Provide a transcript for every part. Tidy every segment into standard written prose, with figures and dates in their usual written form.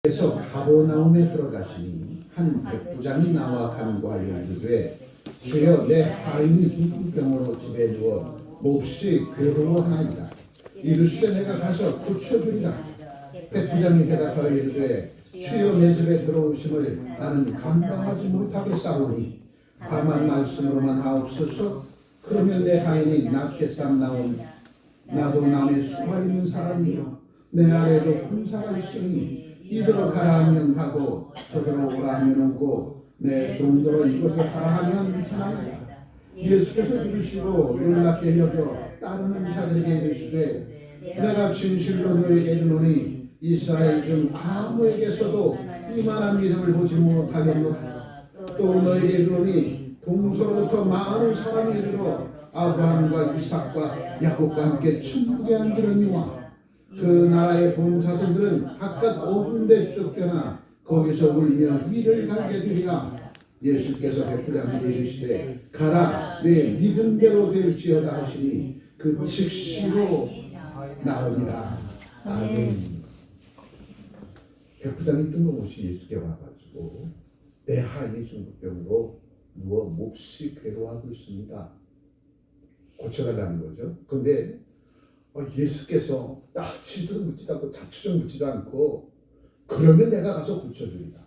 그래서 가버나움에 들어가시니 한 백부장이 나와 간구하여 이르되 주여 내 하인이 중풍병으로 집에 누워 몹시 괴로워하나이다. 이르시되 내가 가서 고쳐주리라. 백부장이 대답하여 이르되 주여 내 집에 들어오심을 나는 감당하지 못하겠사오니 다만 말씀으로만 하옵소서. 그러면 내 하인이 낳게 쌈 나온 나도 남의 수가 있는 사람이요 내 아래도 군사가 있으니 이대로 가라 하면 가고 저대로 오라 하면 오고 내 종대로 이것을 하라 하면 하나이다. 예수께서 이르시고 놀랍게 여겨 따르는 자들에게 이르시되 내가 진실로 너에게 이르노니 이스라엘 중 아무에게서도 이만한 믿음을 보지 못하겠노라. 또 너에게 이르노니 동서로부터 많은 사람이 이르러 아브라함과 이삭과 야곱과 함께 천국에 앉으려니와 그 나라의 본사슴들은 각각 5군데 쫓겨나 거기서 울며 이를 갈게 되리라. 예수께서 백부장에게 이르시되 가라 내 믿음대로 될지어다 하시니 그 즉시로 나으니라. 아멘. 백부장이 뜬금없이 예수께 와가지고 내 하인이 중풍병으로 누워 몹시 괴로워하고 있습니다. 고쳐달라는 거죠. 그런데 예수께서 따지도 묻지도 않고 자초좀 묻지도 않고 그러면 내가 가서 고쳐주리라.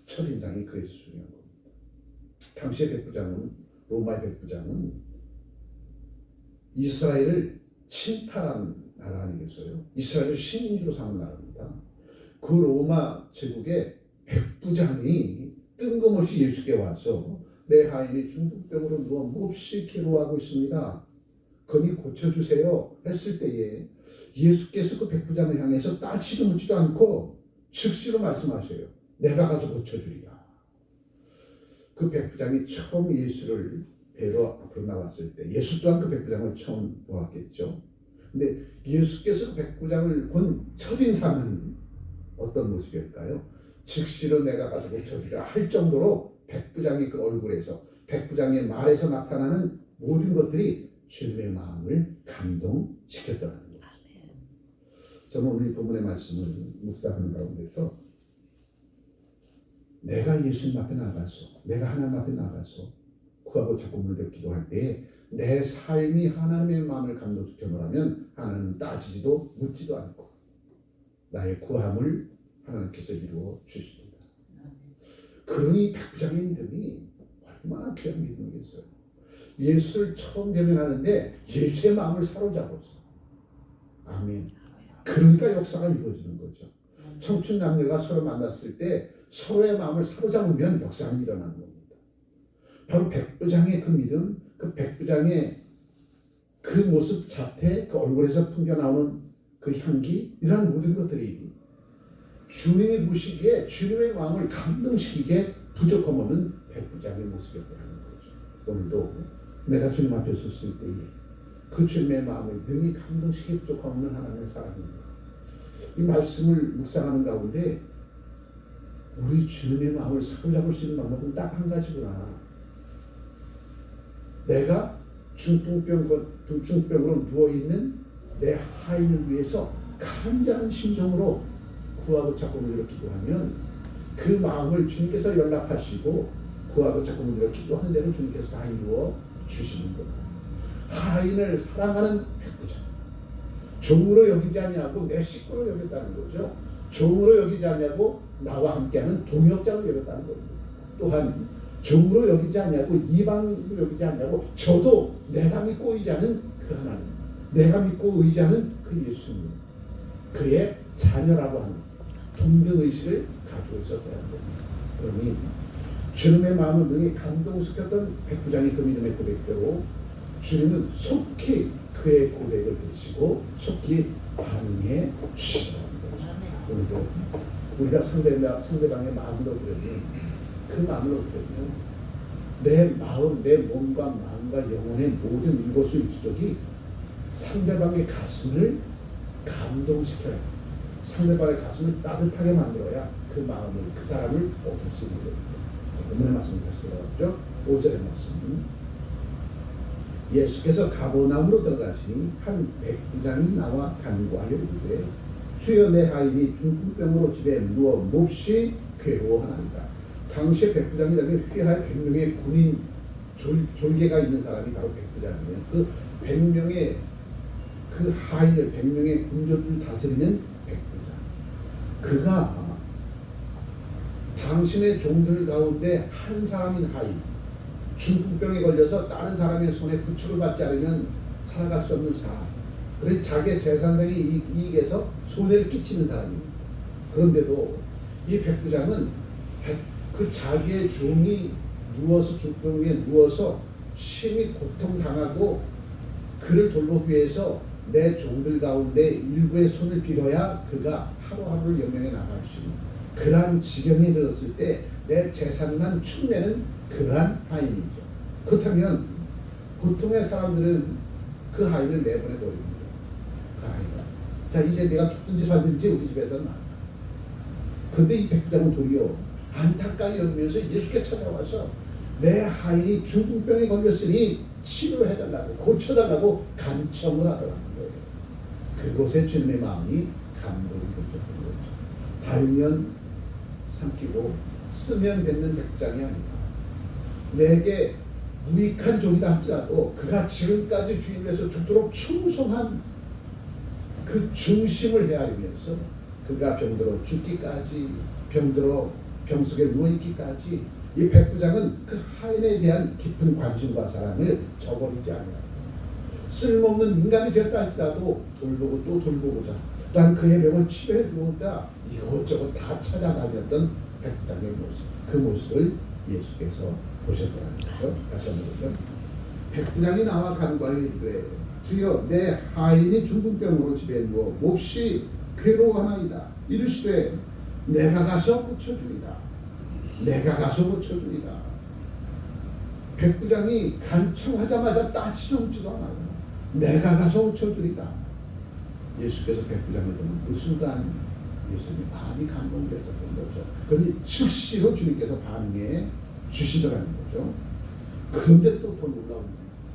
첫인상이 그래서 중요한 겁니다. 당시의 백부장은 로마의 백부장은 이스라엘을 침탈한 나라 아니겠어요? 이스라엘을 식민지로 삼은 나라입니다. 그 로마 제국의 백부장이 뜬금없이 예수께 와서 내 하인이 중풍병으로 누워 몹시 괴로워하고 있습니다. 거기 고쳐주세요 했을 때에 예수께서 그 백부장을 향해서 따지도 묻지도 않고 즉시로 말씀하셔요. 내가 가서 고쳐주리라. 그 백부장이 처음 예수를 뵈러 앞으로 나왔을 때 예수 또한 그 백부장을 처음 보았겠죠. 근데 예수께서 그 백부장을 본 첫인상은 어떤 모습일까요? 즉시로 내가 가서 고쳐주리라 할 정도로 백부장의 그 얼굴에서 백부장의 말에서 나타나는 모든 것들이 주님의 마음을 감동시켰다는 거죠. 저는 오늘 이 본문의 말씀을 묵상하는 가운데서 내가 예수님 앞에 나가서 내가 하나님 앞에 나가서 구하고 자꾸 물들 기도할 때에 내 삶이 하나님의 마음을 감동시켜 놓으라면 하나님은 따지지도 묻지도 않고 나의 구함을 하나님께서 이루어 주십니다. 그러니 백부장의 믿음이 얼마나 귀한 믿음이겠어요. 예수를 처음 대면하는데 예수의 마음을 사로잡았어. 아멘. 그러니까 역사가 이루어지는 거죠. 청춘 남녀가 서로 만났을 때 서로의 마음을 사로잡으면 역사가 일어나는 겁니다. 바로 백부장의 그 믿음, 그 백부장의 그 모습 자태, 그 얼굴에서 풍겨나오는 그 향기, 이런 모든 것들이 주님이 보시기에 주님의 마음을 감동시키게 부족함 없는 백부장의 모습이었다는 거죠. 오늘도 내가 주님 앞에 섰을 때에 그 주님의 마음을 능히 감동시키게 부족함 없는 하나님의 사랑입니다. 이 말씀을 묵상하는 가운데 우리 주님의 마음을 사로잡을 수 있는 방법은 딱 한 가지구나. 내가 중풍병으로 누워있는 내 하인을 위해서 간절한 심정으로 구하고 찾고 물들어 기도하면 그 마음을 주님께서 연락하시고 구하고 찾고 물들어 기도하는 대로 주님께서 다 이루어 주시는 겁니다. 하인을 사랑하는 백부장, 종으로 여기지 않냐고 내 식구로 여겼다는 거죠. 종으로 여기지 않냐고 나와 함께하는 동역자로 여겼다는 겁니다. 또한 종으로 여기지 않냐고 이방인으로 여기지 않냐고 저도 내가 믿고 의지하는 그 하나님, 내가 믿고 의지하는 그 예수님, 그의 자녀라고 하는 동등의식을 가지고 있었다는 겁니다. 그러니 주님의 마음을 능히 감동시켰던 백부장의 그 믿음의 고백대로 주님은 속히 그의 고백을 들으시고 속히 반응해 주시더라는 거죠. 오늘도 우리가 상대방의 마음으로 들으면 그 마음으로 들으면 내 마음, 내 몸과 마음과 영혼의 모든 일거수일투족이 상대방의 가슴을 감동시켜야 상대방의 가슴을 따뜻하게 만들어야 그 마음을, 그 사람을 얻을 수 있는 겁니다. 오늘의 말씀 다시 돌아왔죠. 5절의 말씀. 예수께서 가버나움으로 들어가시니 한 백부장이 나와 간구하여 이르되 주여 내 하인이 중풍병으로 집에 누워 몹시 괴로워하나이다. 당시에 백부장이라면 휘하에 100명의 군인 졸개가 있는 사람이 바로 백부장이에요. 그 100명의 그 하인을 100명의 군졸을 다스리는 백부장. 그가 당신의 종들 가운데 한 사람인 하인, 중풍병에 걸려서 다른 사람의 손에 부축을 받지 않으면 살아갈 수 없는 사람, 그래서 자기의 재산상의 이익에서 손해를 끼치는 사람입니다. 그런데도 이 백부장은 그 자기의 종이 누워서 중풍에 누워서 심히 고통당하고 그를 돌보기 위해서 내 종들 가운데 일부의 손을 빌어야 그가 하루하루를 영영에 나갈 수 있는 그러한 지경에 이르렀을 때 내 재산만 축내는 그러한 하인이죠. 그렇다면 보통의 사람들은 그 하인을 내보내버립니다. 그 하인가. 자, 이제 내가 죽든지 살든지 우리 집에서는 안. 그런데 이 백부장은 도리어 안타까이 여기면서 예수께 찾아와서 내 하인이 중풍병에 걸렸으니 치료해달라고 고쳐달라고 간청을 하더라는 거예요. 그곳에 주님의 마음이 감동을 느꼈던 거죠. 달면 삼키고 쓰면 뱉는 백부장이 아니다. 내게 무익한 종이다 할지라도 그가 지금까지 주인을 위해서 죽도록 충성한 그 중심을 헤아리면서 그가 병들어 죽기까지, 병들어 병속에 누워있기까지 이 백부장은 그 하인에 대한 깊은 관심과 사랑을 저버리지 않아요. 쓸모없는 인간이 되었다 할지라도 돌보고 또 돌보고자, 또한 그의 병을 치료해 주고자 이것저것 다 찾아다녔던 백부장의 모습, 그 모습을 예수께서 보셨다는 거죠. 다시 한번 보죠. 백부장이 나와 간과히 이르되 주여 내 하인이 중풍병으로 집에 누워 몹시 괴로워하나이다. 이르시되 내가 가서 고쳐주리다. 내가 가서 고쳐주리다. 백부장이 간청하자마자 따지도 묻지도 않아요. 내가 가서 고쳐주리다. 예수께서 백부장을 보면 그 순간 예수님이 마음이 감동되었던 거죠. 그러니 즉시로 주님께서 반응해 주시더라는 거죠. 그런데 또 더 놀라운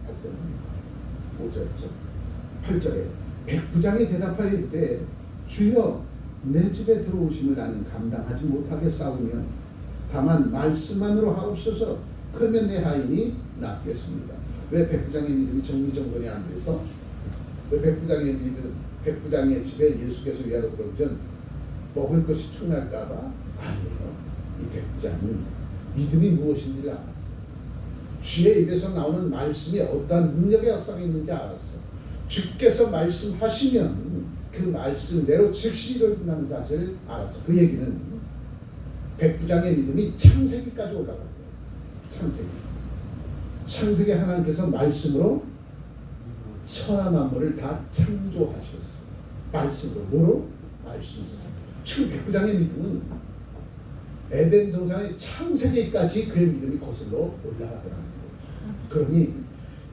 발생합니다. 5절, 8절에 백부장이 대답하여 이르되 주여 내 집에 들어오심을 나는 감당하지 못하겠사오며 다만 말씀만으로 하옵소서. 그러면 내 하인이 낫겠습니다. 왜 백부장의 믿음이 정리정돈이 안 돼서, 왜 백부장의 집에 예수께서 위하러 들어오면 먹을 것이 충날까봐? 아니에요. 이 백부장은 믿음이 무엇인지를 알았어요. 주의 입에서 나오는 말씀이 어떠한 능력의 역사가 있는지 알았어. 주께서 말씀하시면 그 말씀대로 즉시 이루어진다는 사실을 알았어. 그 얘기는 백부장의 믿음이 창세기까지 올라간 거예요. 창세기 하나님께서 말씀으로 천하 만물을 다 창조하셨어. 말씀으로. 뭐로? 말씀으로. 지금 백부장의 믿음은 에덴 동산의 창세기까지 그의 믿음이 거슬러 올라가더라는 거예요. 그러니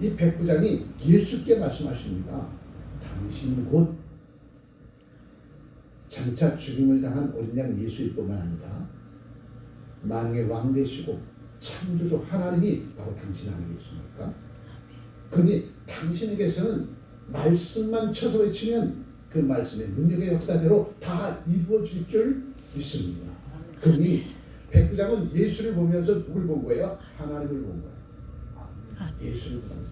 이 백부장이 예수께 말씀하십니다. 당신 곧 장차 죽임을 당한 어린 양 예수일 뿐만 아니라 만왕의 왕 되시고 창조주 하나님이 바로 당신 아니겠습니까? 그러니 당신에게서는 말씀만 쳐서 외치면 그 말씀의 능력의 역사대로 다 이루어질 줄 믿습니다. 그러니 백부장은 예수를 보면서 누굴 본 거예요? 하나님을 본 거예요. 예수를 본 거예요.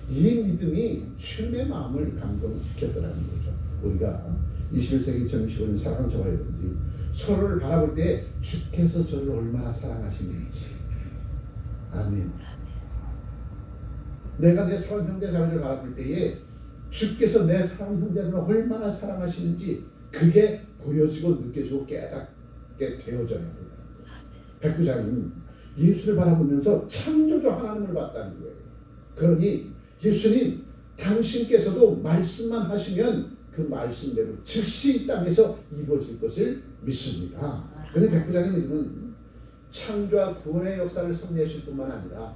이 믿음이 주님의 마음을 감동시켰더라는 거죠. 우리가 21세기 2015년 사랑하는 저와 여러분들이 서로를 바라볼 때 주께서 저를 얼마나 사랑하시는지. 아멘. 내가 내 사랑 형제 자매를 바라볼 때에 주께서 내 사랑 형제를 얼마나 사랑하시는지 그게 보여지고 느껴지고 깨닫게 되어져야 합니다. 백부장은 예수를 바라보면서 창조주 하나님을 봤다는 거예요. 그러니 예수님 당신께서도 말씀만 하시면 그 말씀대로 즉시 이 땅에서 이루어질 것을 믿습니다. 그런데 백부장의 믿음은 창조와 구원의 역사를 섭리하실 뿐만 아니라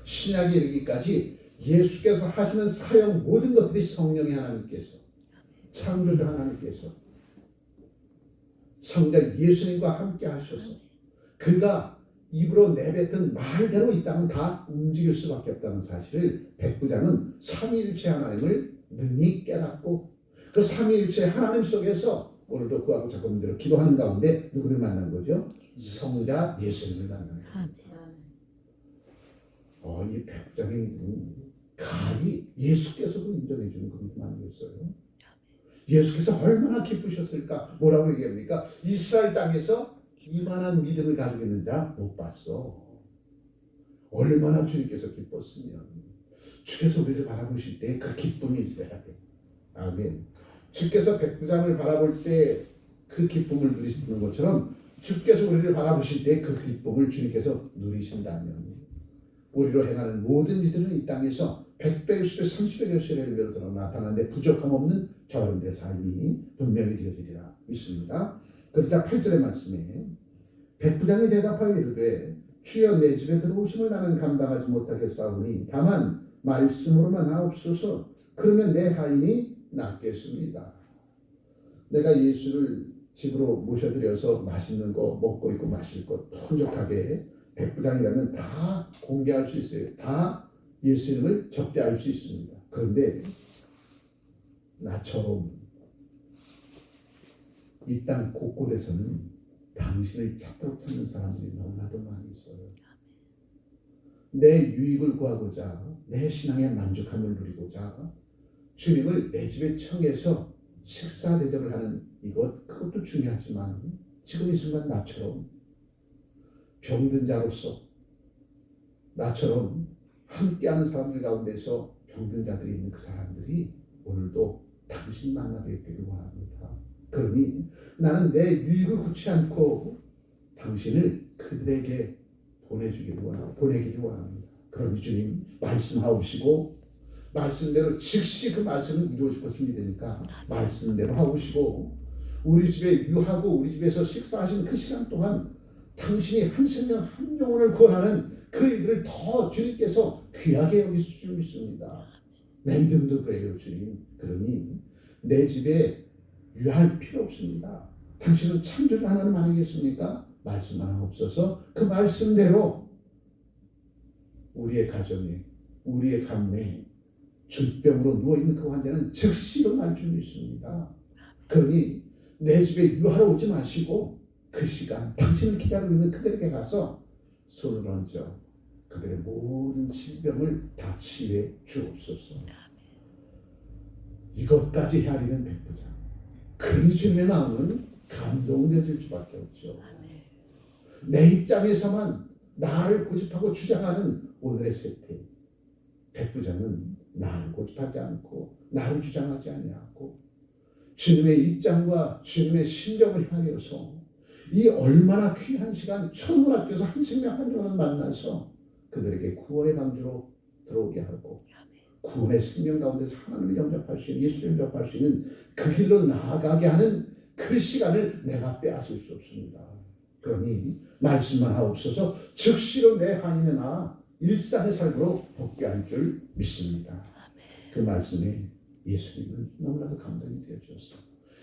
신약에 이르기까지 예수께서 하시는 사역 모든 것들이 성령의 하나님께서, 창조주 하나님께서 성자 예수님과 함께 하셔서 그가 입으로 내뱉은 말대로 이 땅은 다 움직일 수밖에 없다는 사실을 백부장은 삼위일체 하나님을 능히 깨닫고 그 삼위일체 하나님 속에서 오늘도 그하고 작가님들로 기도하는 가운데 누구를 만난 거죠? 성자 예수님을 만난 거예요. 이 백부장이 가히 예수께서도 인정해 주는 그런 아니겠어요? 예수께서 얼마나 기쁘셨을까? 뭐라고 얘기합니까? 이스라엘 땅에서 이만한 믿음을 가지고 있는 자 못 봤어. 얼마나 주님께서 기뻤으면 주께서 우리를 바라보실 때 그 기쁨이 있어야 돼. 아멘. 주께서 백부장을 바라볼 때 그 기쁨을 누리시는 것처럼 주께서 우리를 바라보실 때 그 기쁨을 주님께서 누리신다면 우리로 행하는 모든 이들은 이 땅에서 100배, 60배, 30배 결실을 들어 나타나는데 부족함 없는 저와 여러분들의 삶이 분명히 되어지리라 믿습니다. 그러자 8절의 말씀에 백부장이 대답하여 이르되 주여 내 집에 들어오심을 나는 감당하지 못하겠사오니 다만 말씀으로만 하옵소서. 그러면 내 하인이 낫겠습니다. 내가 예수를 집으로 모셔드려서 맛있는 거 먹고 있고 마실 것 풍족하게 백부장이라면 다 공개할 수 있어요. 다 예수 이름을 접대할 수 있습니다. 그런데 나처럼 이 땅 곳곳에서는 당신을 찾도록 찾는 사람들이 너무나도 많이 있어요. 내 유익을 구하고자 내 신앙의 만족함을 누리고자 주님을 내 집에 청해서 식사 대접을 하는 그것도 중요하지만 지금 이 순간 나처럼 병든 자로서 나처럼 함께하는 사람들 가운데서 병든 자들이 있는 그 사람들이 오늘도 당신 만나 뵙기를 원합니다. 그러니 나는 내 유익을 굳지 않고 당신을 그들에게 보내기를 원합니다. 그러니 주님 말씀하옵시고 말씀대로 즉시 그 말씀은 이루어질 것을 믿으니까 말씀대로 하옵시고 우리 집에 유하고 우리 집에서 식사하신 그 시간 동안 당신이 한 생명 한 영혼을 구원하는 그 일들을 더 주님께서 귀하게 여기실 줄 믿습니다. 내 믿음도 그래요 주님. 그러니 내 집에 유할 필요 없습니다. 당신은 창조주 하나님 아니겠습니까? 말씀만 없어서 그 말씀대로 우리의 가정에 우리의 감내에 중병으로 누워있는 그 환자는 즉시 일어날 줄 믿습니다. 그러니 내 집에 유하러 오지 마시고 그 시간 당신을 기다리고 있는 그들에게 가서 손을 얹어 그들의 모든 질병을 다 치유해 주옵소서. 이것까지 헤아리는 백부장. 그러니 주님의 마음은 감동되질 수밖에 없죠. 내 입장에서만 나를 고집하고 주장하는 오늘의 세태. 백부장은 나를 고집하지 않고 나를 주장하지 아니하고 주님의 입장과 주님의 심정을 향해서 이 얼마나 귀한 시간 천을 아껴서 한 생명 한 영혼을 만나서 그들에게 구원의 방주로 들어오게 하고 구원의 생명 가운데서 하나님을 영접할 수 있는 예수를 영접할 수 있는 그 길로 나아가게 하는 그 시간을 내가 빼앗을 수 없습니다. 그러니 말씀만 하옵소서. 즉시로 내 한인의 나 일상의 삶으로 복귀할 줄 믿습니다. 그 말씀에 예수님은 너무나도 감동이 되어주었어.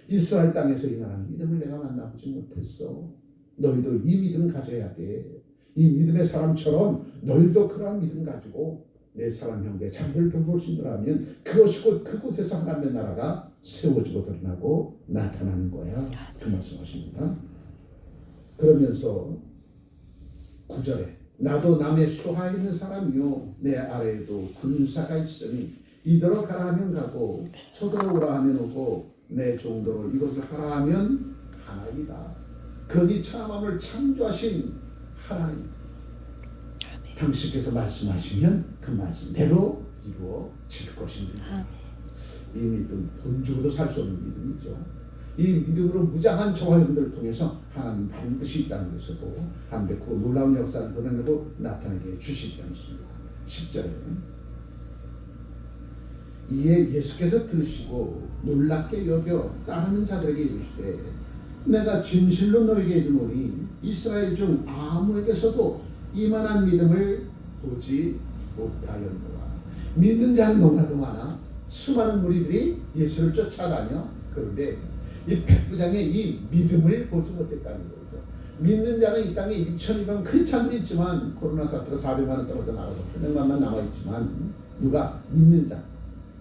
이스라엘 땅에서 이만한 믿음을 내가 만나보지 못했어. 너희도 이 믿음 가져야 돼. 이 믿음의 사람처럼 너희도 그러한 믿음 가지고 내 사람 형제 자들을 돌볼 수 있노라면 그것이 곧 그곳에서 하나님의 나라가 세워지고 드러나고 나타나는 거야. 그 말씀하십니다. 그러면서 9절에 나도 남의 수하에 있는 사람이요 내 아래에도 군사가 있으니 이더러 가라 하면 가고 저더러 오라 하면 오고 내 정도로 이것을 하라 하면 하나이다. 거기 참함을 창조하신 하나님 당신께서 말씀하시면 그 말씀대로 이루어질 것입니다. 이 믿음 돈 주고도 살 수 없는 믿음이죠. 이 믿음으로 무장한 저와 여러분들을 통해서 하나님 반드시 이 땅에 서고 담백고 놀라운 역사를 드러내고 나타내게 주시지 않습니다. 10절에 이에 예수께서 들으시고 놀랍게 여겨 따르는 자들에게 이르시되 내가 진실로 너에게 이르노니 이스라엘 중 아무에게서도 이만한 믿음을 보지 못하였노라. 믿는 자는 너무나도 많아. 수많은 무리들이 예수를 쫓아다녀. 그런데 이 백부장의 이 믿음을 보지 못했다는 거죠. 믿는 자는 이 땅에 2,200만 크리스찬들이 있지만 코로나 사태로 400만 원 떨어져 나가서 800만만 남아있지만 누가 믿는 자.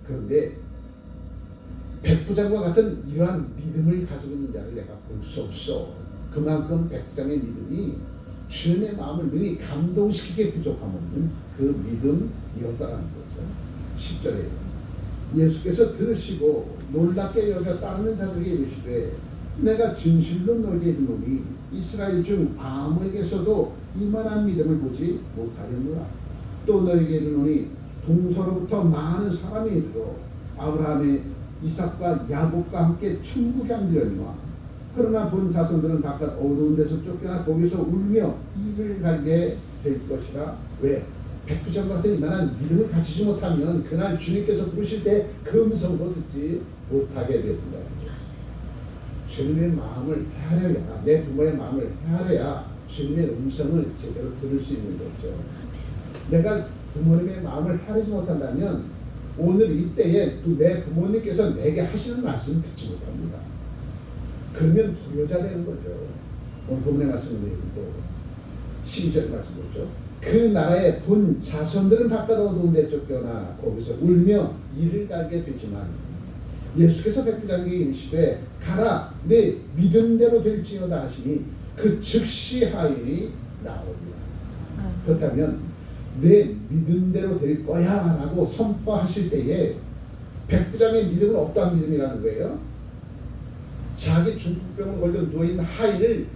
그런데 백부장과 같은 이러한 믿음을 가지고 있는 자를 내가 볼 수 없어. 그만큼 백부장의 믿음이 주님의 마음을 능히 감동시키기에 부족함 없는 그 믿음이었다라는 거죠. 10절에 예수께서 들으시고 놀랍게 여겨 따르는 자들에게 이르시되 내가 진실로 너에게 이르노니 이스라엘 중 아무에게서도 이만한 믿음을 보지 못하였노라. 또 너에게 이르노니 동서로부터 많은 사람이 이르러 아브라함의 이삭과 야곱과 함께 천국에 앉으려니와 그러나 본 자손들은 각각 어두운 데서 쫓겨나 거기서 울며 이를 갈게 될 것이라. 왜? 백부장과 같은 이만한 믿음을 갖추지 못하면 그날 주님께서 부르실 때 그 음성도 듣지 못하게 되신다. 주님의 마음을 헤아려야, 내 부모의 마음을 헤아려야 주님의 음성을 제대로 들을 수 있는 거죠. 내가 부모님의 마음을 헤아리지 못한다면 오늘 이때에 또 내 부모님께서 내게 하시는 말씀을 듣지 못합니다. 그러면 불효자 되는 거죠. 오늘 본문의 말씀 내용도 12절 말씀 보죠. 그 나라의 본 자손들은 각각 어두운 데 쫓겨나 거기서 울며 이를 갈게 되지만 예수께서 백부장에게 이르시되 가라 내 믿음대로 될지어다 하시니 그 즉시 하인이 나오리라. 그렇다면 내 믿음대로 될 거야 라고 선포하실 때에 백부장의 믿음은 어떠한 믿음이라는 거예요? 자기 중풍병으로 걸려 누워있는 하인을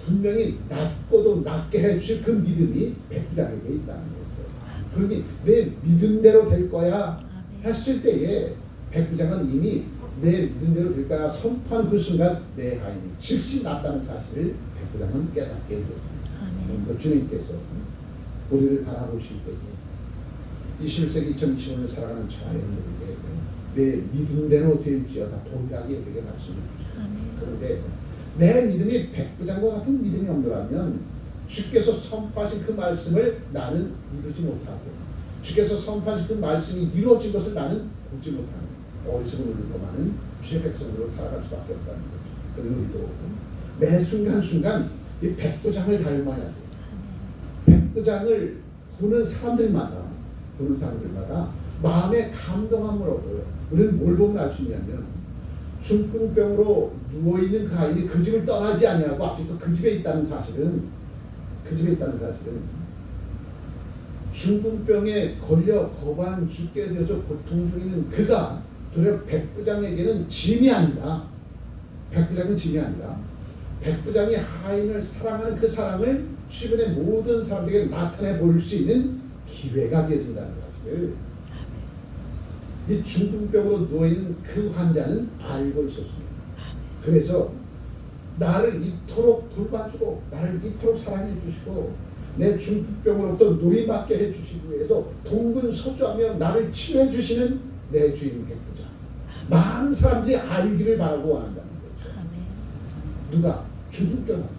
분명히 낫고도 낫게 해주실 그 믿음이 백부장에게 있다는 거죠. 그러니 내 믿음대로 될 거야 했을 때에 백부장은 이미 내 믿음대로 될 거야 선포한 그 순간 내 하인이 즉시 낫다는 사실을 백부장은 깨닫게 됩니다. 주님께서 우리를 바라보실 때에 21세기 2025년 살아가는 저와 여러분에게 내 믿음대로 될지어다 동일하게 우리에게 말씀을 주십니다. 그런데 내 믿음이 백부장과 같은 믿음이 없노라면 주께서 선포하신 그 말씀을 나는 이루지 못하고 주께서 선포하신 그 말씀이 이루어진 것을 나는 보지 못하는 어리석은 우리로 많은 주의 백성으로 살아갈 수밖에 없다는 거죠. 그리고 우리도 매 순간순간 이 백부장을 닮아야 돼요. 백부장을 보는 사람들마다 마음에 감동함을 얻어요. 우리는 뭘 보면 알 수 있냐면 중풍병으로 누워있는 그 아이들이 그 집을 떠나지 아니하고 아직도 그 집에 있다는 사실은 중풍병에 걸려 거반 죽게 되어서 고통 중에 있는 그가 도리어 백부장에게는 짐이 아니라 백부장이 하인을 사랑하는 그 사랑을 주변의 모든 사람들에게 나타내 볼 수 있는 기회가 되어진다는 사실을 이 중풍병으로 누워있는 그 환자는 알고 있었습니다. 그래서 나를 이토록 돌봐주고 나를 이토록 사랑해 주시고 내 중풍병으로부터 노임받게 해주시기 위해서 동분서주하며 나를 치료해 주시는 내 주인 백부장, 많은 사람들이 알기를 바라고 원한다는 거죠. 누가? 중풍병 환자.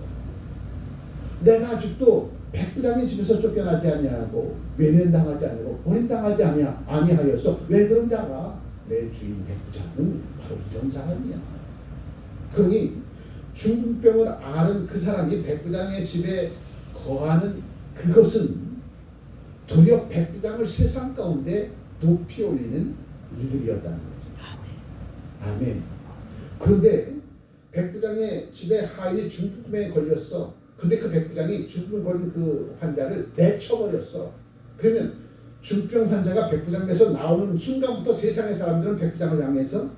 내가 아직도 백부장의 집에서 쫓겨나지 아니하고 외면당하지 아니하고 버림당하지 아니하여서 왜 그런지 알아? 내 주인 백부장은 바로 이런 사람이야. 그러니 중풍병을 아는 그 사람이 백부장의 집에 거하는 그것은 도리어 백부장을 세상 가운데 높이 올리는 일들이었다는 거죠. 아멘. 그런데 백부장의 집에 하인이 중풍병에 걸렸어. 근데 그 백부장이 중풍 걸린 그 환자를 내쳐버렸어. 그러면 중풍 환자가 백부장에서 나오는 순간부터 세상의 사람들은 백부장을 향해서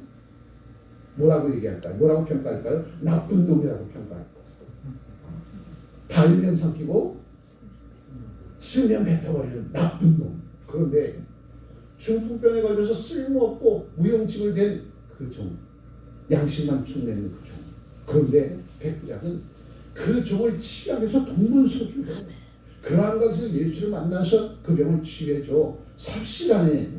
뭐라고 얘기할까요? 뭐라고 평가할까요? 나쁜 놈이라고 평가할 거예요. 달면 삼키고 쓰면 뱉어버리는 나쁜 놈. 그런데 중풍병에 걸려서 쓸모없고 무용지물 된 그 종, 양심만 축내는 그 종. 그런데 백부장은 그 종을 치유하기 위해서 동분서주해. 그러한 것에서 예수를 만나서 그 병을 치유해줘. 삽시간에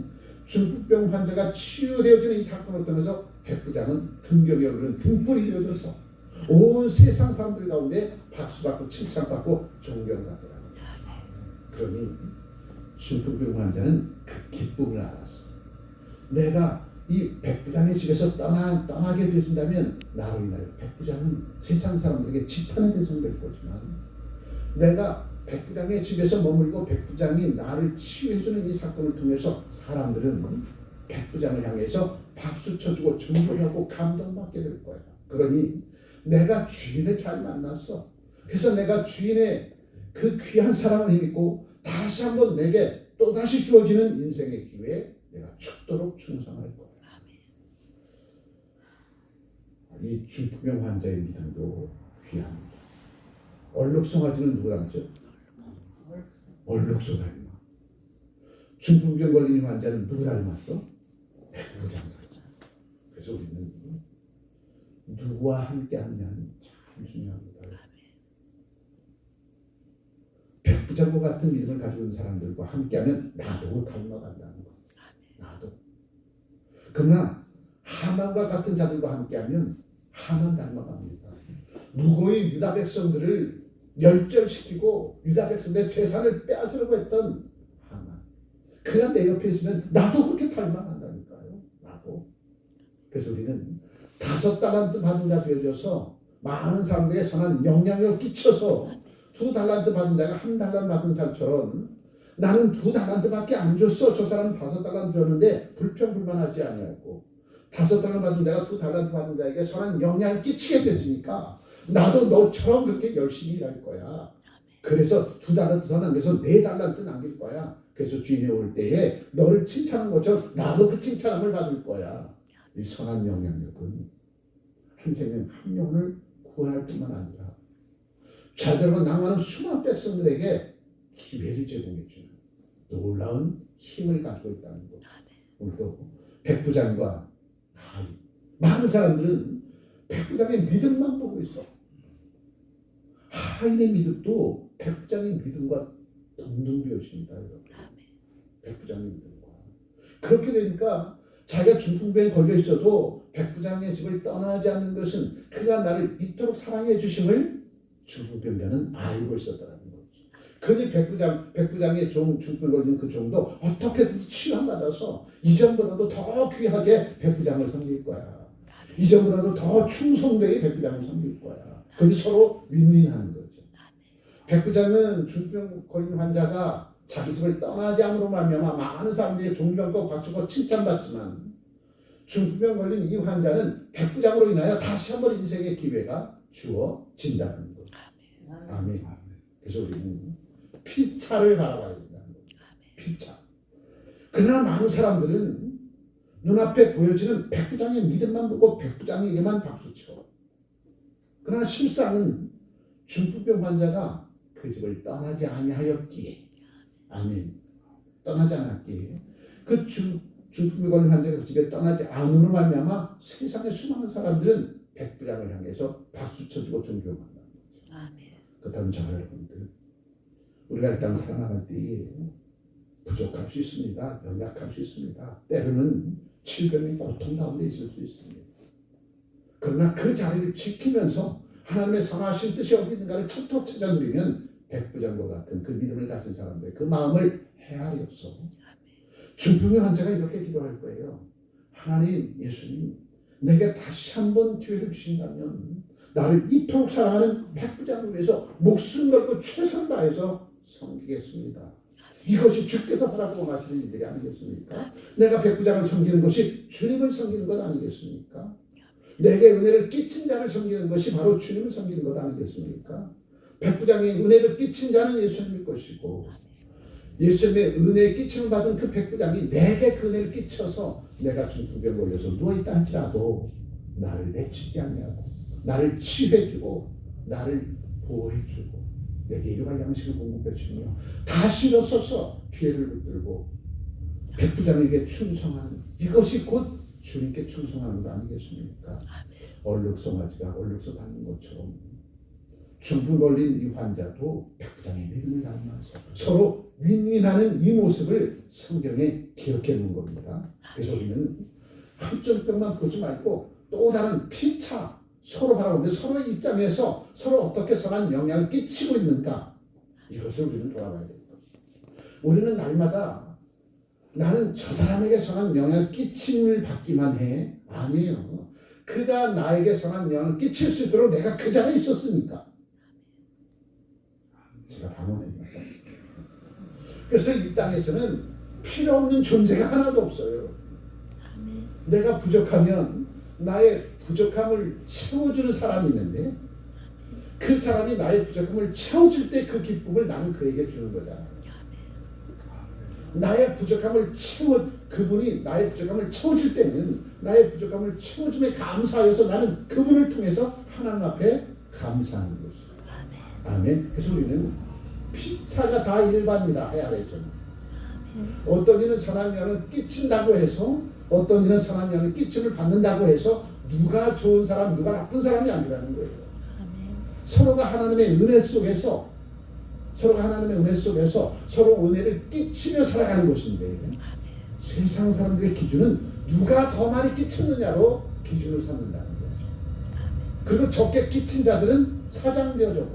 중풍병 환자가 치유되어지는 이 사건을 통해서 백부장은 등경에 오르는 등불이 되어져서 온 세상 사람들 가운데 박수받고 칭찬받고 존경받더라고요. 그러니 중풍병 환자는 그 기쁨을 알았어. 내가 이 백부장의 집에서 떠나게 되어진다면 나로 인하여 백부장은 세상 사람들에게 지탄의 대상이 될 거지만 내가 백부장의 집에서 머물고 백부장이 나를 치유해주는 이 사건을 통해서 사람들은 백부장을 향해서 박수 쳐주고 존경하고 감동받게 될 거야. 그러니 내가 주인을 잘 만났어. 그래서 내가 주인의 그 귀한 사랑을 힘입고 다시 한번 내게 또다시 주어지는 인생의 기회에 내가 죽도록 충성할 거야. 이 중풍병 환자의 믿음도 귀합니다. 얼룩송아지는 누구 닮죠? 얼룩소 닮아. 중풍병 걸린 환자는 누구 닮았어? 백부장사. 그래서 우리는 누구와 함께 하느냐는 참 중요합니다. 백부장과 같은 믿음을 가지고 있는 사람들과 함께하면 나도 닮아간다는 거. 나도. 그러나 하만과 같은 자들과 함께하면 하만 닮아갑니다. 무고히 유다 백성들을 멸절시키고 유다 백성들의 재산을 빼앗으려고 했던 하만. 그가 내 옆에 있으면 나도 그렇게 닮아간다니까요. 나도. 그래서 우리는 5달란트 받은 자 되어져서 많은 사람들에게 선한 영향력을 끼쳐서 2달란트 받은 자가 1달란트 받은 자처럼 나는 2달란트밖에 안 줬어. 저 사람은 5달란트 줬는데 불평불만하지 아니하고 5달란트 받은 자가 2달란트 받은 자에게 선한 영향을 끼치게 되니까 나도 너처럼 그렇게 열심히 일할 거야. 그래서 2달란트 더 남겨서 4달란트 남길 거야. 그래서 주인이 올 때에 너를 칭찬한 것처럼 나도 그 칭찬함을 받을 거야. 이 선한 영향력은 한 생명 한 영혼을 구원할 뿐만 아니라 좌절과 낭만한 수많은 백성들에게 기회를 제공해 주는 놀라운 힘을 가지고 있다는 것. 오늘도 백부장과 하인, 많은 사람들은 백부장의 믿음만 보고 있어. 하인의 믿음도 백부장의 믿음과 동등비어집니다. 백부장의 믿음과. 그렇게 되니까 자기가 중풍병에 걸려 있어도 백부장의 집을 떠나지 않는 것은 그가 나를 이토록 사랑해 주심을 중풍병자는 알고 있었다는 거죠. 그러니 백부장의 중풍병 걸린 그 종도 어떻게든지 치유받아서 이전보다도 더 귀하게 백부장을 섬길 거야. 이전보다도 더 충성되게 백부장을 섬길 거야. 그러니 서로 윈윈하는 거죠. 백부장은 중풍병 걸린 환자가 자기 집을 떠나지 않으로 말미암아 많은 사람들이 존경과 박수고 칭찬받지만 중풍병 걸린 이 환자는 백부장으로 인하여 다시 한번 인생의 기회가 주어진다는 거죠. 아멘. 그래서 우리는 피차를 바라봐야 된다는 거죠. 피차. 그러나 많은 사람들은 눈앞에 보여지는 백부장의 믿음만 보고 백부장에게만 박수쳐. 그러나 실상은 중풍병 환자가 그 집을 떠나지 아니하였기에, 아멘, 떠나지 않았기에 그 중풍병 걸린 환자가 그 집에 떠나지 않으로 말미암아 세상의 수많은 사람들은 백부장을 향해서 박수 쳐주고 존경한다는 거죠. 아멘. 그렇다면 저와 여러분들, 우리가 이 땅을 살아나갈 때에 부족할 수 있습니다. 연약할 수 있습니다. 때로는 질병의 고통 가운데 있을 수 있습니다. 그러나 그 자리를 지키면서 하나님의 선하신 뜻이 어디 있는가를 찾도록 찾아누리면 백부장과 같은 그 믿음을 가진 사람들, 그 마음을 헤아려서 중풍병 환자가 이렇게 기도할 거예요. 하나님, 예수님, 내게 다시 한번 기회를 주신다면 나를 이토록 사랑하는 백부장을 위해서 목숨 걸고 최선을 다해서 섬기겠습니다. 이것이 주께서 바라보고 하시는 일들이 아니겠습니까? 내가 백부장을 섬기는 것이 주님을 섬기는 것 아니겠습니까? 내게 은혜를 끼친 자를 섬기는 것이 바로 주님을 섬기는 것 아니겠습니까? 백부장의 은혜를 끼친 자는 예수님일 것이고 예수님의 은혜에 끼침을 받은 그 백부장이 내게 그 은혜를 끼쳐서 내가 중풍병에 걸려서 누워있다 할지라도 나를 내치지 아니하고 나를 치유해주고 나를 보호해주고 내게 일용할 양식을 공급해주며 다시 일어서서 기회를 붙들고 백부장에게 충성하는, 이것이 곧 주님께 충성하는 거 아니겠습니까? 얼룩송아지가 얼룩소 닮는 것처럼 중풍 걸린 이 환자도 백부장의 믿음을 닮아서 서로 윈윈하는 이 모습을 성경에 기록해 놓은 겁니다. 그래서 우리는 한쪽 병만 보지 말고 또 다른 피차 서로 바라보며 서로의 입장에서 서로 어떻게 선한 영향을 끼치고 있는가, 이것을 우리는 돌아봐야 됩니다. 우리는 날마다 나는 저 사람에게 선한 영향을 끼침을 받기만 해. 아니에요. 그가 나에게 선한 영향을 끼칠 수 있도록 내가 그 자리에 있었으니까. 제가 방언입니다. 그래서 이 땅에서는 필요 없는 존재가 하나도 없어요. 내가 부족하면 나의 부족함을 채워주는 사람이 있는데 그 사람이 나의 부족함을 채워줄 때 그 기쁨을 나는 그에게 주는 거잖아. 나의 부족함을 그분이 나의 부족함을 채워줄 때는 나의 부족함을 채워줌에 감사하여서 나는 그분을 통해서 하나님 앞에 감사하는 것이죠. 아멘. 그래서 우리는 피차가 다 일반이다 해 아래에서는. 어떤 이는 선한 영을 끼친다고 해서 어떤 이는 선한 영을 끼침을 받는다고 해서 누가 좋은 사람 누가 나쁜 사람이 아니라는 거예요. 서로가 하나님의 은혜 속에서 서로 은혜를 끼치며 살아가는 것인데 세상 사람들의 기준은 누가 더 많이 끼쳤느냐로 기준을 삼는다는 거죠. 그리고 적게 끼친 자들은 사장되어져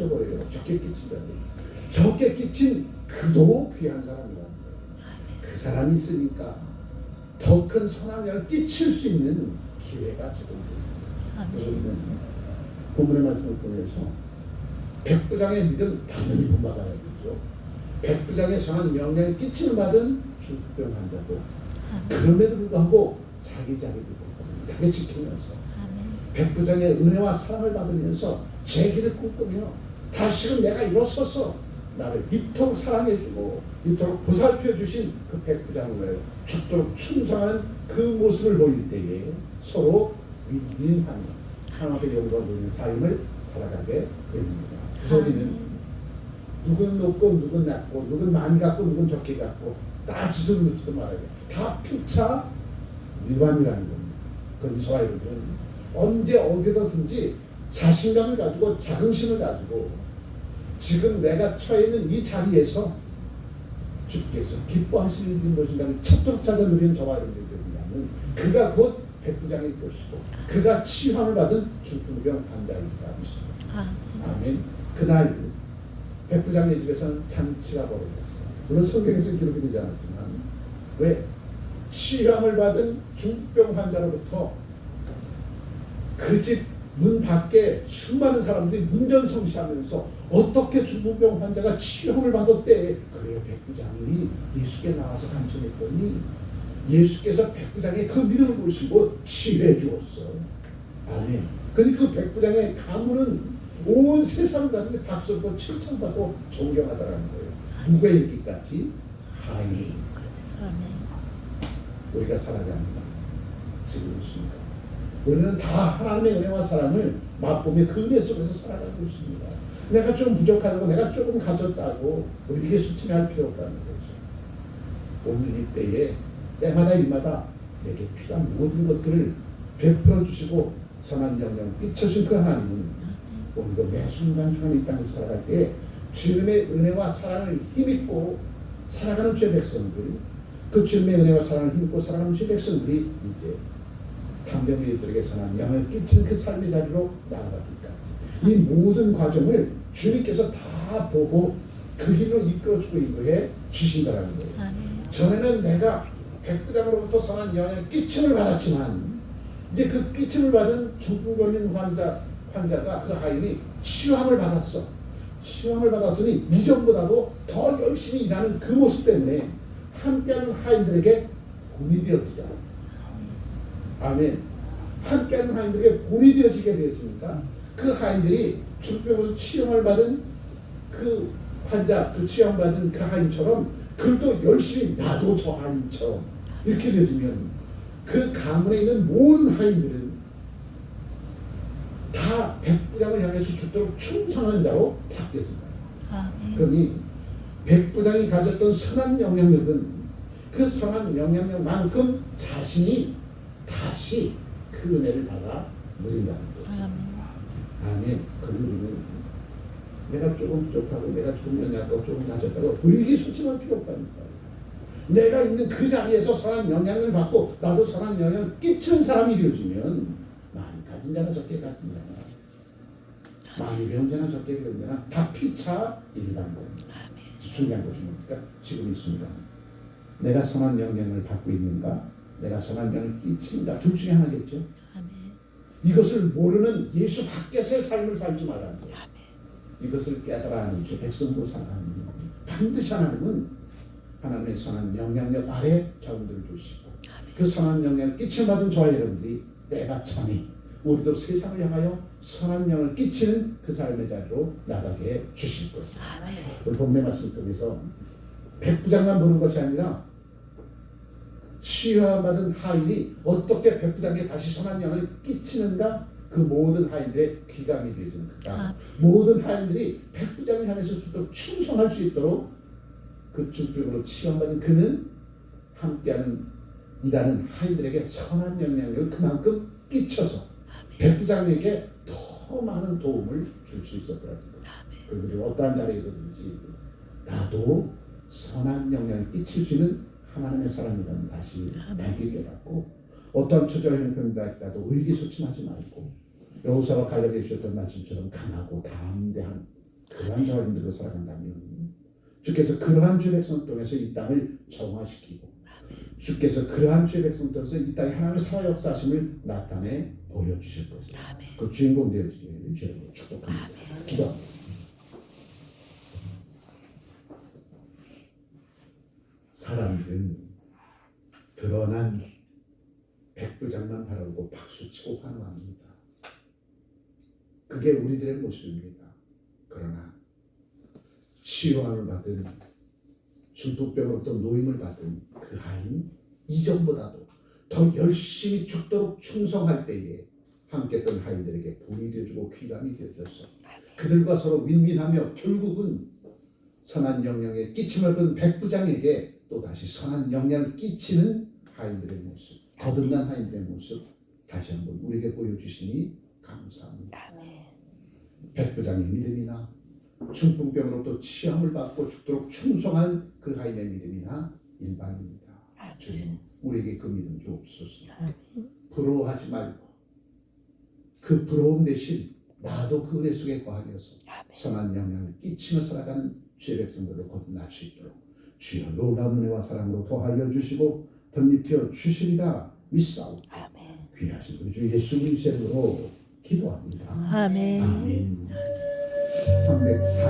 버려요. 적게 끼친 자들. 적게 끼친 그도 귀한 사람이라는 거예요. 그 사람이 있으니까 더 큰 선한 영을 끼칠 수 있는 기회가 지금 우리는 본문의 말씀을 통해서 백부장의 믿음 당연히 본받아야 되죠. 백부장의 선한 명령을 끼침을 받은 중풍병 환자도 그럼에도 불구하고 자기 자기를 지키면서 백부장의 은혜와 사랑을 받으면서 제 길을 꿈꾸며 다시금 내가 일어서서 나를 이토록 사랑해주고 이토록 보살펴주신 그 백부장을 죽도록 충성하는 그 모습을 보일 때에 서로 윈윈하는 하나님의 영광 보이는 삶을 살아가게 됩니다. 그래서 우리는 누군 높고 누군 낮고 누군 많이 갖고 누군 적게 갖고 따지도 묻지도 말아야 돼. 다 피차 일반이라는 겁니다. 그런데 저와 여러분은 언제 어디서든지 자신감을 가지고 자긍심을 가지고 지금 내가 처해 있는 이 자리에서 주께서 기뻐하시는 것인가를 찾도록 찾아 누리는 저와 여러분들이 되면 그가 곧 백부장일 것이고 그가 치유함을 받은 중풍병 환자이다. 아멘. 그날 백부장의 집에서는 잔치가 벌어졌어. 물론 성경에서 기록이 되지 않았지만 왜? 치유함을 받은 중풍병 환자로부터 그 집 문 밖에 수많은 사람들이 문전성시하면서 어떻게 중풍병 환자가 치유함을 받았대. 그래요. 백부장이 예수께 나와서 간청했더니 예수께서 백부장의 그 믿음을 보시고 치유해 주었어. 아멘. 그러니까 그 백부장의 가문은 온 세상 사람들이 박수받고 칭찬받고 존경하더라는 거예요. 누가 이렇게까지? 하나님. 우리가 살아갑니다. 지금 있습니다. 우리는 다 하나님의 은혜와 사랑을 맛보며 그 은혜 속에서 살아가고 있습니다. 내가 좀 부족하다고 내가 조금 가졌다고 우리에게 수치할 필요 없다는 거죠. 오늘 이때에 때마다 일마다 내게 필요한 모든 것들을 베풀어 주시고 선한 영향을 끼쳐주신 그 하나님은 오늘도 매 순간순간 이 땅을 살아갈 때 주님의 은혜와 사랑을 힘입고 살아가는 주의 백성들이 그 주님의 은혜와 사랑을 힘입고 살아가는 주의 백성들이 이제 담대무리들에게 선한 영향을 끼치는 그 삶의 자리로 나아가기까지 이 모든 과정을 주님께서 다 보고 그 길로 이끌어주고 인도해 주신다는 거예요. 전에는 내가 백부장으로부터 선한 영향을 끼침을 받았지만 이제 그 끼침을 받은 중풍 걸린 환자가 그 하인이 치유함을 받았어. 치유함을 받았으니 이전보다도 더 열심히 일하는 그 모습 때문에 함께하는 하인들에게 본이 되어지잖아. 아멘. 함께하는 하인들에게 본이 되어지게 되어지니까 그 하인들이 중풍으로 치유함을 받은 그 환자, 그 치유함받은 그 하인처럼 그것도 열심히 나도 저 하인처럼 이렇게 되어지면 그 가문에 있는 모든 하인들은 다 백부장을 향해서 죽도록 충성하는 자로 바뀌어진다. 그러니 백부장이 가졌던 선한 영향력은 그 선한 영향력만큼 자신이 다시 그 은혜를 받아 누린다는 거죠. 아멘. 그런 우리는 내가 조금 부족하고 내가 조금 연약하고 조금 낮았다고 우리에게 소침할 필요 없다니까. 내가 있는 그 자리에서 선한 영향을 받고 나도 선한 영향을 끼치는 사람이 되어지면 많이 가진 자나 적게 가진 자나 많이 배운 자나 적게 배운 자나 다 피차 일반 겁니다. 중요한 것이 뭡니까? 지금 있습니다. 내가 선한 영향을 받고 있는가? 내가 선한 영향을 끼친다. 둘 중에 하나겠죠. 이것을 모르는 예수 밖에서의 삶을 살지 말라는 거예요. 이것을 깨달아 하는 주 백성으로 살아가는 반드시 하나님은 하나님의 선한 영향력 아래 저분들을 두시고 그 선한 영향을 끼쳐받은 저와 여러분들이 때가 차니 우리도 세상을 향하여 선한 영을 끼치는 그 삶의 자리로 나가게 해 주실 것입니다. 오늘 본문의 말씀을 통해서 백부장만 보는 것이 아니라 치유받은 하인이 어떻게 백부장에게 다시 선한 영을 끼치는가, 그 모든 하인들의 귀감이 되어지는 거다. 모든 하인들이 백부장을 향해서 주도록 충성할 수 있도록 그 중병으로 치유받은 그는 함께하는 일하는 하인들에게 선한 영향력을 그만큼 끼쳐서 백부장에게 더 많은 도움을 줄 수 있었더라고요. 그들이 어떠한 자리에든지 나도 선한 영향을 끼칠 수 있는 하나님의 사람이라는 사실을 밝게 깨닫고 어떤 처절 형편이라 할지라도 의기소침하지 말고 여호수아와 갈렙에 주셨던 말씀처럼 강하고 담대한 그러한 자원들로 살아간다면 주께서 그러한 주의 백성 통해서 이 땅을 정화시키고 주께서 그러한 주의 백성 통해서 이 땅에 하나님의 살아 역사하심을 나타내 보여주실 것입니다. 그 주인공 되어지기를 주님으로 축복합니다. 기도합니다. 사람들은 드러난 백부장만 바라보고 박수치고 환호합니다. 그게 우리들의 모습입니다. 그러나 치료함을 받은 중풍병으로부터 노임을 받은 그 하인 이전보다도 더 열심히 죽도록 충성할 때에 함께했던 하인들에게 본이 되어주고 귀감이 되어져서 그들과 서로 윈윈하며 결국은 선한 영향에 끼침을 받은 백부장에게 또다시 선한 영향을 끼치는 하인들의 모습, 거듭난 하인들의 모습 다시 한번 우리에게 보여주시니 감사합니다. 백부장의 믿음이나 중풍병으로부터 치함을 받고 죽도록 충성한 그 하인의 믿음이나 일반입니다. 주님, 우리에게 그 믿음 주옵소서. 부러워하지 말고 그 부러움 대신 나도 그 은혜 속에 거하게 해서 선한 영향을 끼치며 살아가는 주의 백성들로 거듭날 수 있도록 주여 놀라운 은혜와 사랑으로 더하여 주시고 덧입혀 주시리라 믿사오고 귀하신 우리 주 예수 그리스도로 기도합니다. 아멘. 아멘. 304장